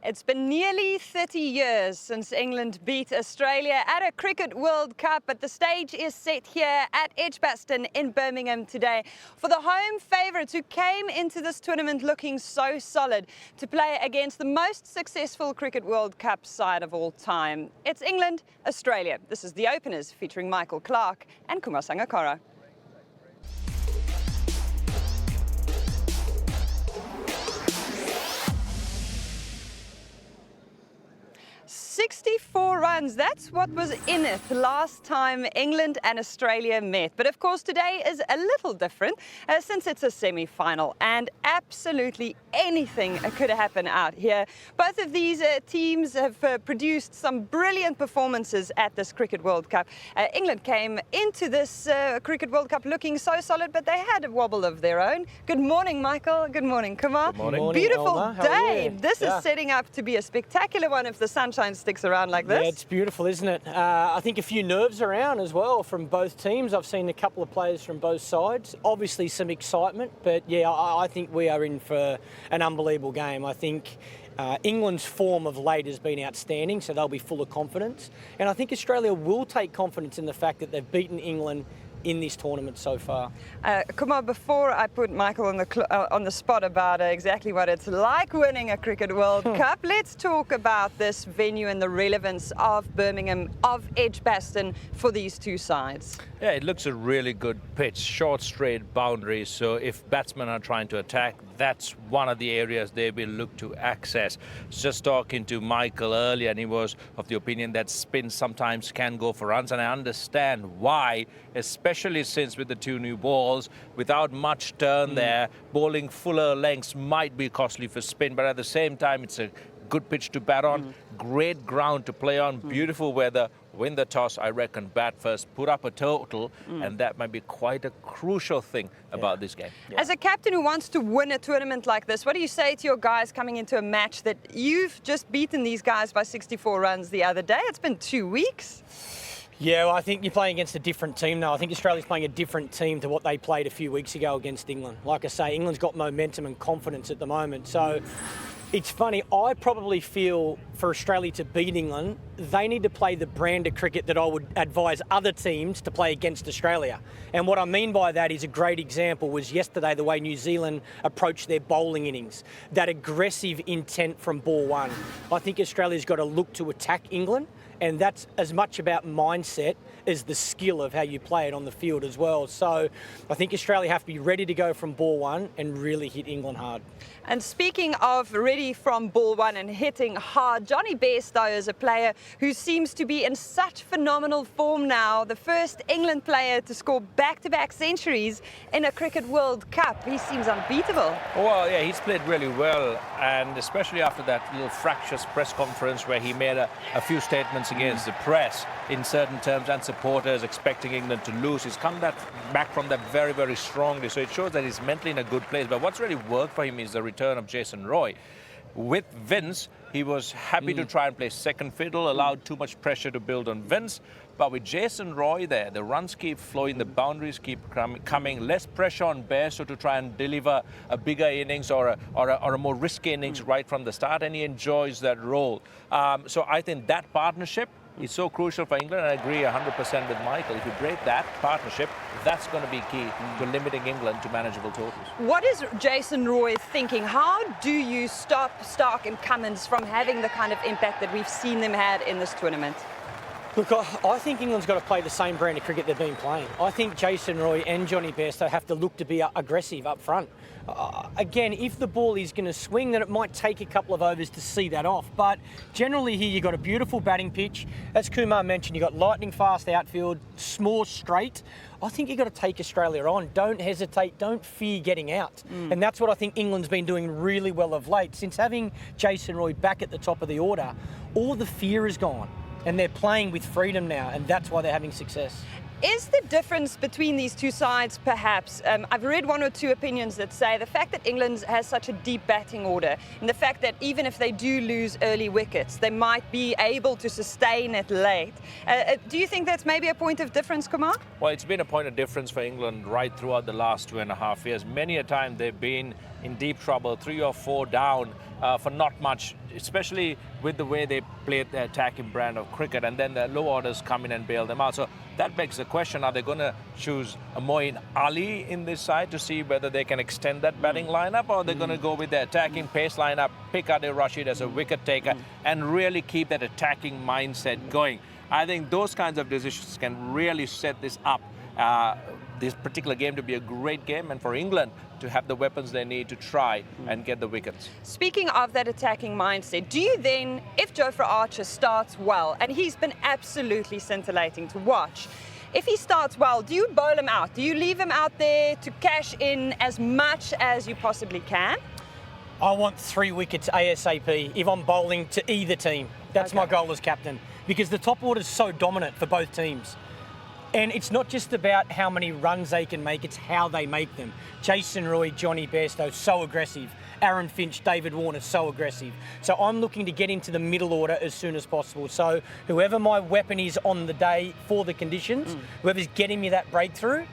It's been nearly 30 years since England beat Australia at a Cricket World Cup, but the stage is set here at Edgbaston in Birmingham today for the home favourites who came into this tournament looking so solid to play against the most successful Cricket World Cup side of all time. It's England, Australia. This is the openers featuring Michael Clarke and Kumar Sangakkara. "64 runs, that's what was in it last time England and Australia met. But of course today is a little different since it's a semi-final and absolutely anything could happen out here. Both of these teams have produced some brilliant performances at this Cricket World Cup. England came into this Cricket World Cup looking so solid, but they had a wobble of their own. Good morning, Michael. Good morning, Kumar. Good morning. Beautiful Elma. day. This is setting up to be a spectacular one if the sunshine sticks around like this. Yeah, it's beautiful, isn't it? I think a few nerves around as well from both teams. I've seen a couple of players from both sides. Obviously some excitement, but yeah, I think we are in for an unbelievable game. I think England's form of late has been outstanding, so they'll be full of confidence. And I think Australia will take confidence in the fact that they've beaten England in this tournament so far. Kumar, before I put Michael on the spot about exactly what it's like winning a Cricket World Cup, let's talk about this venue and the relevance of Birmingham, of Edgbaston for these two sides. Yeah, it looks a really good pitch, short, straight boundaries. So if batsmen are trying to attack, that's one of the areas they will look to access. Just talking to Michael earlier, and he was of the opinion that spin sometimes can go for runs, and I understand why, especially since with the two new balls, without much turn there, bowling fuller lengths might be costly for spin, but at the same time, it's a good pitch to bat on, great ground to play on, beautiful weather. Win the toss, I reckon, bat first, put up a total, and that might be quite a crucial thing about this game. Yeah. As a captain who wants to win a tournament like this, what do you say to your guys coming into a match that you've just beaten these guys by 64 runs the other day? It's been 2 weeks. Yeah, well, I think you're playing against a different team now. I think Australia's playing a different team to what they played a few weeks ago against England. Like I say, England's got momentum and confidence at the moment. So it's funny, I probably feel for Australia to beat England, they need to play the brand of cricket that I would advise other teams to play against Australia. And what I mean by that is a great example was yesterday the way New Zealand approached their bowling innings. That aggressive intent from ball one. I think Australia's got to look to attack England, and that's as much about mindset as the skill of how you play it on the field as well. So I think Australia have to be ready to go from ball one and really hit England hard. And speaking of ready from ball one and hitting hard, Johnny Bairstow is a player who seems to be in such phenomenal form now. The first England player to score back-to-back centuries in a Cricket World Cup. He seems unbeatable. Well, yeah, he's played really well, and especially after that little fractious press conference where he made a few statements against the press in certain terms and supporters expecting England to lose. He's come back from that very, very strongly, so it shows that he's mentally in a good place. But what's really worked for him is the return of Jason Roy. With Vince, he was happy to try and play second fiddle, allowed too much pressure to build on Vince. But with Jason Roy there, the runs keep flowing, the boundaries keep coming, less pressure on Bairstow to try and deliver a bigger innings or a more risky innings right from the start, and he enjoys that role. So I think that partnership is so crucial for England, and I agree 100% with Michael. If you break that partnership, that's going to be key to limiting England to manageable totals. What is Jason Roy thinking? How do you stop Stark and Cummins from having the kind of impact that we've seen them had in this tournament? Look, I think England's got to play the same brand of cricket they've been playing. I think Jason Roy and Johnny Bairstow have to look to be aggressive up front. Again, if the ball is going to swing, then it might take a couple of overs to see that off. But generally here, you've got a beautiful batting pitch. As Kumar mentioned, you've got lightning fast outfield, small straight. I think you've got to take Australia on. Don't hesitate. Don't fear getting out. And that's what I think England's been doing really well of late. Since having Jason Roy back at the top of the order, all the fear is gone. And they're playing with freedom now, and that's why they're having success. Is the difference between these two sides perhaps, I've read one or two opinions that say the fact that England has such a deep batting order and the fact that even if they do lose early wickets, they might be able to sustain it late. Do you think that's maybe a point of difference, Kumar? Well, it's been a point of difference for England right throughout the last 2.5 years. Many a time they've been in deep trouble, 3 or 4 down for not much, especially with the way they played their attacking brand of cricket, and then the low orders come in and bail them out. So that begs the question, are they going to choose Moeen Ali in this side to see whether they can extend that batting lineup, or are they going to go with their attacking pace lineup, pick Adil Rashid as a wicket taker, and really keep that attacking mindset going? I think those kinds of decisions can really set this up, this particular game to be a great game, and for England to have the weapons they need to try and get the wickets. Speaking of that attacking mindset, do you then, if Jofra Archer starts well, and he's been absolutely scintillating to watch, if he starts well, do you bowl him out? Do you leave him out there to cash in as much as you possibly can? I want 3 wickets ASAP if I'm bowling to either team. That's my goal as captain, because the top order is so dominant for both teams. And it's not just about how many runs they can make, it's how they make them. Jason Roy, Johnny Bairstow, so aggressive. Aaron Finch, David Warner, so aggressive. So I'm looking to get into the middle order as soon as possible. So whoever my weapon is on the day for the conditions, whoever's getting me that breakthrough,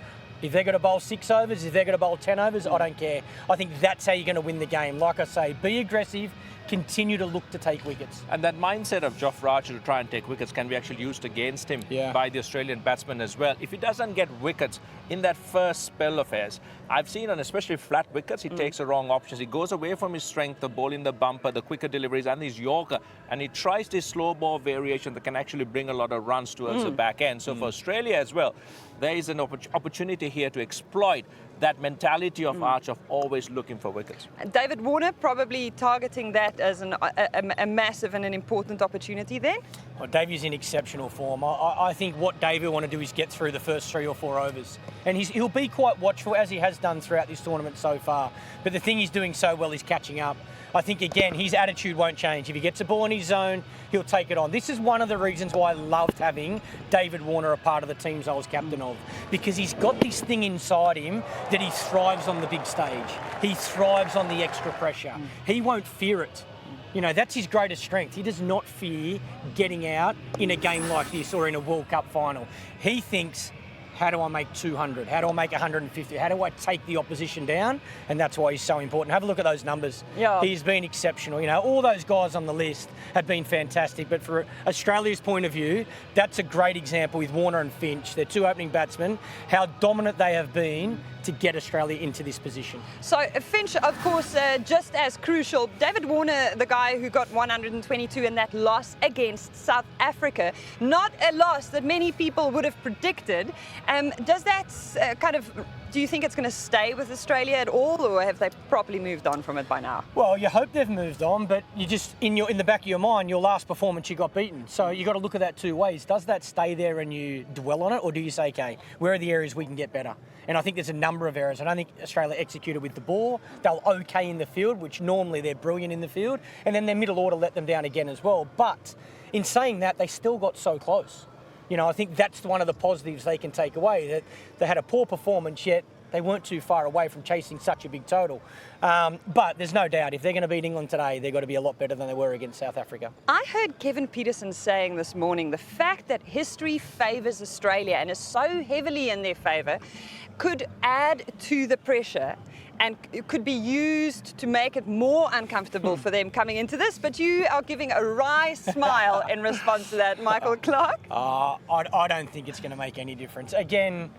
if they're going to bowl 6 overs, if they're going to bowl 10 overs, I don't care. I think that's how you're going to win the game. Like I say, be aggressive, continue to look to take wickets. And that mindset of Jofra Archer to try and take wickets can be actually used against him by the Australian batsmen as well. If he doesn't get wickets in that first spell of his, I've seen on especially flat wickets, he takes the wrong options. He goes away from his strength, the ball in the bumper, the quicker deliveries and his Yorker, and he tries this slow ball variation that can actually bring a lot of runs towards the back end. So for Australia as well, there is an opportunity here to exploit that mentality of Arch of always looking for wickets. David Warner probably targeting that as a massive and an important opportunity then? Well, Davey's in exceptional form. I think what Davey will want to do is get through the first 3 or 4 overs. And he'll be quite watchful, as he has done throughout this tournament so far. But the thing he's doing so well is catching up. I think, again, his attitude won't change. If he gets a ball in his zone, he'll take it on. This is one of the reasons why I loved having David Warner a part of the teams I was captain of, because he's got this thing inside him that he thrives on the big stage. He thrives on the extra pressure. He won't fear it. You know, that's his greatest strength. He does not fear getting out in a game like this or in a World Cup final. He thinks, how do I make 200? How do I make 150? How do I take the opposition down? And that's why he's so important. Have a look at those numbers. Yeah. He's been exceptional. You know, all those guys on the list have been fantastic. But for Australia's point of view, that's a great example with Warner and Finch, their 2 opening batsmen, how dominant they have been to get Australia into this position. So Finch, of course, just as crucial. David Warner, the guy who got 122 in that loss against South Africa, not a loss that many people would have predicted. Does that do you think it's going to stay with Australia at all, or have they properly moved on from it by now? Well, you hope they've moved on, but you just in the back of your mind, your last performance you got beaten. So you got to look at that 2 ways. Does that stay there and you dwell on it, or do you say, okay, where are the areas we can get better? And I think there's a number of areas. I don't think Australia executed with the ball. They were okay in the field, which normally they're brilliant in the field, and then their middle order let them down again as well. But in saying that, they still got so close. You know, I think that's one of the positives they can take away, that they had a poor performance, yet they weren't too far away from chasing such a big total. But there's no doubt, if they're going to beat England today, they've got to be a lot better than they were against South Africa. I heard Kevin Peterson saying this morning the fact that history favours Australia and is so heavily in their favour could add to the pressure and it could be used to make it more uncomfortable for them coming into this. But you are giving a wry smile in response to that, Michael Clark. I don't think it's going to make any difference. Again,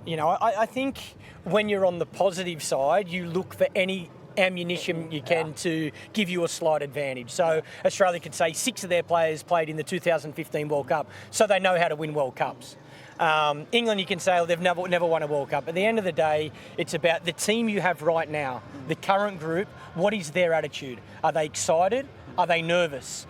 you know, I think when you're on the positive side, you look for any ammunition you can to give you a slight advantage. So Australia could say 6 of their players played in the 2015 World Cup, so they know how to win World Cups. England, you can say, well, they've never won a World Cup. At the end of the day, it's about the team you have right now, the current group. What is their attitude? Are they excited? Are they nervous?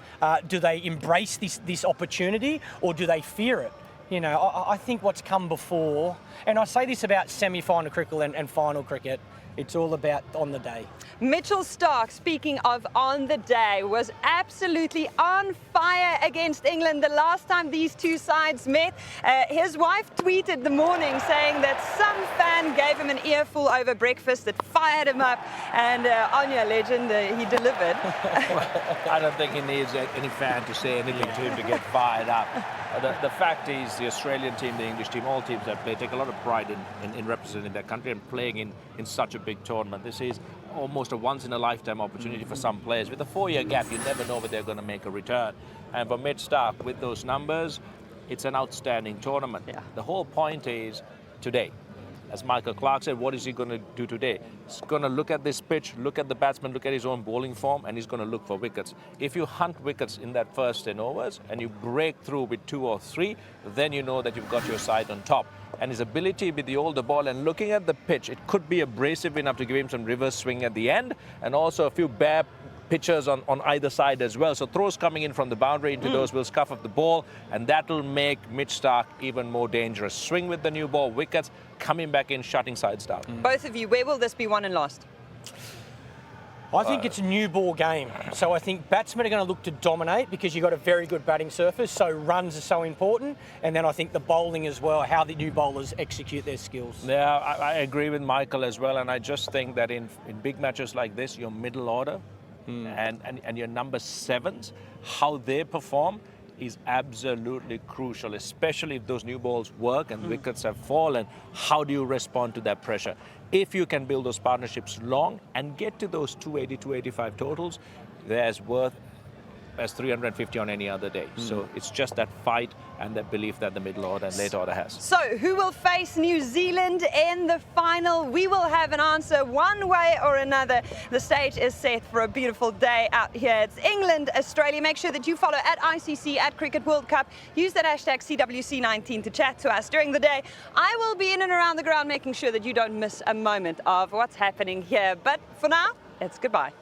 Do they embrace this opportunity, or do they fear it? You know, I think what's come before, and I say this about semi-final cricket and final cricket, it's all about on the day. Mitchell Starc, speaking of on the day, was absolutely on fire against England the last time these two sides met. His wife tweeted the morning saying that some fan gave him an earful over breakfast that fired him up, and Anya legend, he delivered. I don't think he needs any fan to say anything to him to get fired up. The fact is, the Australian team, the English team, all teams that play take a lot of pride in representing their country and playing in such a big tournament. This is almost a once-in-a-lifetime opportunity for some players. With a 4-year gap, you never know whether they're going to make a return. And for Mitch Starc, with those numbers, it's an outstanding tournament. Yeah. The whole point is today. As Michael Clark said, what is he going to do today? He's going to look at this pitch, look at the batsman, look at his own bowling form, and he's going to look for wickets. If you hunt wickets in that first 10 overs and you break through with 2 or 3, then you know that you've got your side on top. And his ability with the older ball and looking at the pitch, it could be abrasive enough to give him some reverse swing at the end, and also a few bare pitchers on either side as well. So throws coming in from the boundary into those will scuff up the ball, and that will make Mitch Starc even more dangerous. Swing with the new ball, wickets, coming back in, shutting sides down. Both of you, where will this be won and lost? I think it's a new ball game. So I think batsmen are going to look to dominate because you've got a very good batting surface, so runs are so important. And then I think the bowling as well, how the new bowlers execute their skills. Yeah, I agree with Michael as well, and I just think that in big matches like this, your middle order and your number 7s, how they perform is absolutely crucial, especially if those new balls work and wickets have fallen. How do you respond to that pressure? If you can build those partnerships long and get to those 280, 285 totals, there's worth as 350 on any other day. So it's just that fight and that belief that the middle order and late order has. So who will face New Zealand in the final? We will have an answer one way or another. The stage is set for a beautiful day out here. It's England, Australia. Make sure that you follow at ICC, at Cricket World Cup. Use that hashtag CWC19 to chat to us during the day. I will be in and around the ground making sure that you don't miss a moment of what's happening here. But for now, it's goodbye.